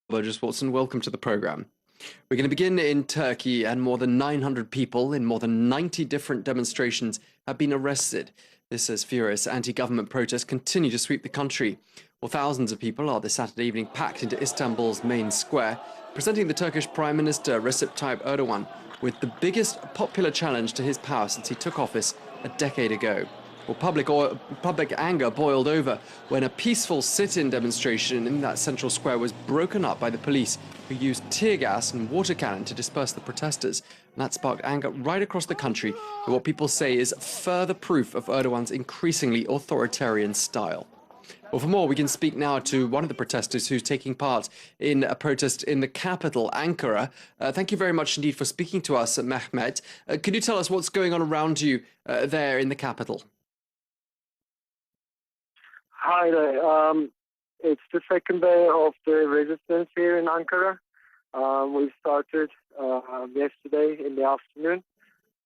Burgess Watson, welcome to the program. We're going to begin in Turkey, and more than 900 people in more than 90 different demonstrations have been arrested. This as furious anti-government protests continue to sweep the country. Well, thousands of people are this Saturday evening packed into Istanbul's main square, presenting the Turkish Prime Minister Recep Tayyip Erdogan with the biggest popular challenge to his power since he took office a decade ago. Well, public anger boiled over when a peaceful sit-in demonstration in that central square was broken up by the police, who used tear gas and water cannon to disperse the protesters. And that sparked anger right across the country at what people say is further proof of Erdogan's increasingly authoritarian style. Well, for more, we can speak now to one of the protesters who's taking part in a protest in the capital, Ankara. Thank you very much indeed for speaking to us, Mehmet. Could you tell us what's going on around you there in the capital? Hi there. It's the second day of the resistance here in Ankara. We started yesterday in the afternoon,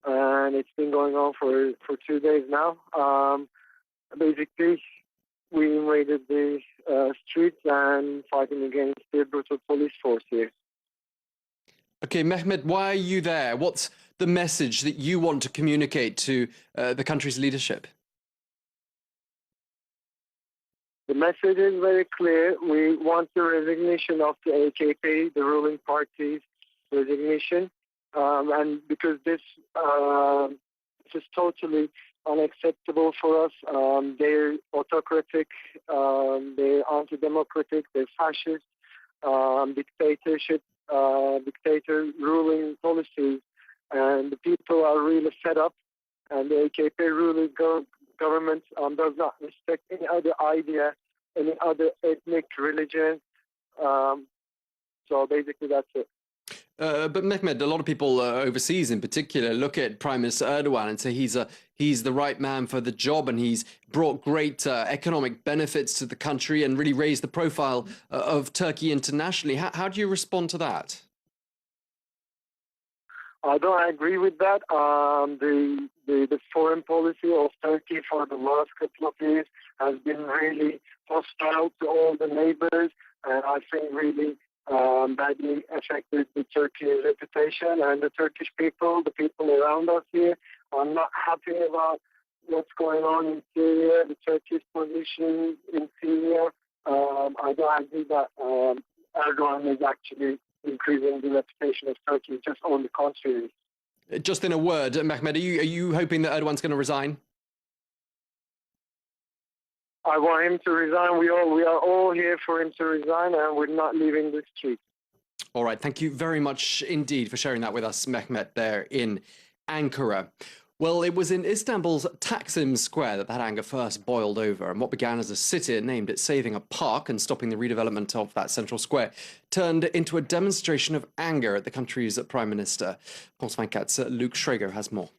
and it's been going on for 2 days now. Basically, we invaded the streets and fighting against the brutal police force here. Okay, Mehmet, why are you there? What's the message that you want to communicate to the country's leadership? The message is very clear. We want the resignation of the AKP, the ruling party's resignation, and because this is totally unacceptable for us. They're autocratic, they're anti-democratic, they're fascist, dictator ruling policies, and the people are really fed up. And the AKP ruling government does not respect any other idea, any other ethnic religion. So basically, that's it. But Mehmet, a lot of people overseas in particular look at Prime Minister Erdogan and say he's the right man for the job, and he's brought great economic benefits to the country and really raised the profile of Turkey internationally. How do you respond to that? I don't agree with that. The foreign policy of Turkey for the last couple of years has been really hostile to all the neighbors, and I think really badly affected the Turkish reputation, and the Turkish people, the people around us here, are not happy about what's going on in Syria, the Turkish position in Syria. I don't agree that Erdogan is actually increasing the reputation of Turkey, just on the contrary. Just in a word, Mehmet, are you hoping that Erdogan's going to resign? I want him to resign. We are all here for him to resign, and we're not leaving the street. All right. Thank you very much indeed for sharing that with us, Mehmet, there in Ankara. Well, it was in Istanbul's Taksim Square that anger first boiled over, and what began as a sit-in aimed at saving a park and stopping the redevelopment of that central square turned into a demonstration of anger at the country's Prime Minister. Konusan's Luke Schrager has more.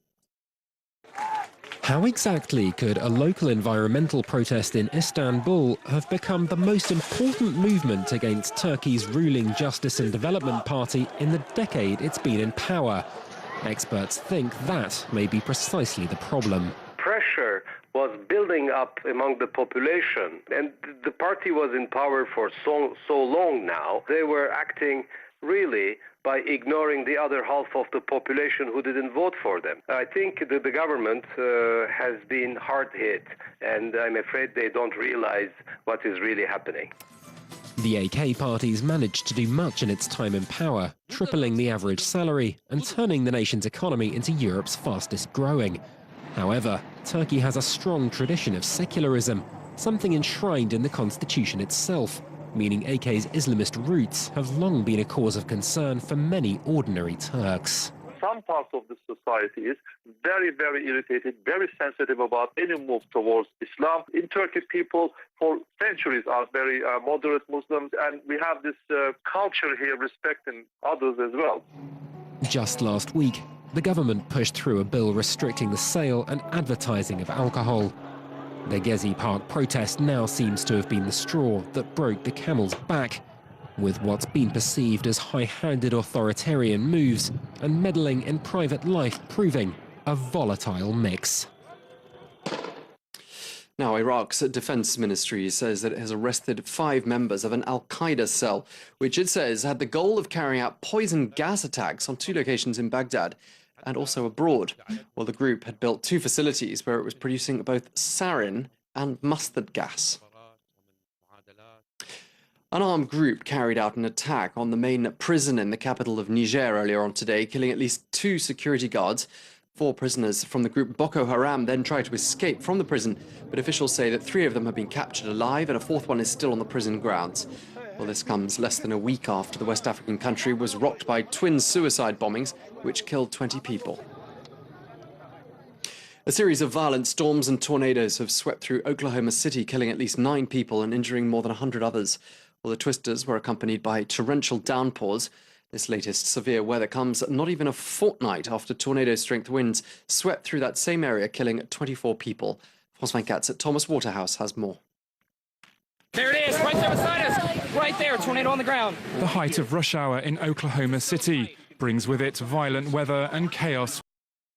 How exactly could a local environmental protest in Istanbul have become the most important movement against Turkey's ruling Justice and Development Party in the decade it's been in power? Experts think that may be precisely the problem. Pressure was building up among the population, and the party was in power for so long now. They were acting really by ignoring the other half of the population who didn't vote for them. I think that the government has been hard hit, and I'm afraid they don't realize what is really happening. The AK party's managed to do much in its time in power, tripling the average salary and turning the nation's economy into Europe's fastest growing. However, Turkey has a strong tradition of secularism, something enshrined in the constitution itself, meaning AK's Islamist roots have long been a cause of concern for many ordinary Turks. Some parts of the society is very, very irritated, very sensitive about any move towards Islam. In Turkey, people for centuries are very moderate Muslims, and we have this culture here respecting others as well. Just last week, the government pushed through a bill restricting the sale and advertising of alcohol. The Gezi Park protest now seems to have been the straw that broke the camel's back, with what's been perceived as high-handed authoritarian moves and meddling in private life proving a volatile mix. Now, Iraq's defense ministry says that it has arrested 5 members of an al-Qaeda cell, which it says had the goal of carrying out poison gas attacks on 2 locations in Baghdad and also abroad. Well, the group had built 2 facilities where it was producing both sarin and mustard gas. An armed group carried out an attack on the main prison in the capital of Niger earlier on today, killing at least 2 security guards. 4 prisoners from the group Boko Haram then tried to escape from the prison, but officials say that 3 of them have been captured alive and a 4th one is still on the prison grounds. Well, this comes less than a week after the West African country was rocked by twin suicide bombings, which killed 20 people. A series of violent storms and tornadoes have swept through Oklahoma City, killing at least 9 people and injuring more than 100 others. Well, the twisters were accompanied by torrential downpours. This latest severe weather comes not even a fortnight after tornado-strength winds swept through that same area, killing 24 people. France 24's at Thomas Waterhouse has more. There it is, right there beside us. Right there, tornado on the ground. The height of rush hour in Oklahoma City brings with it violent weather and chaos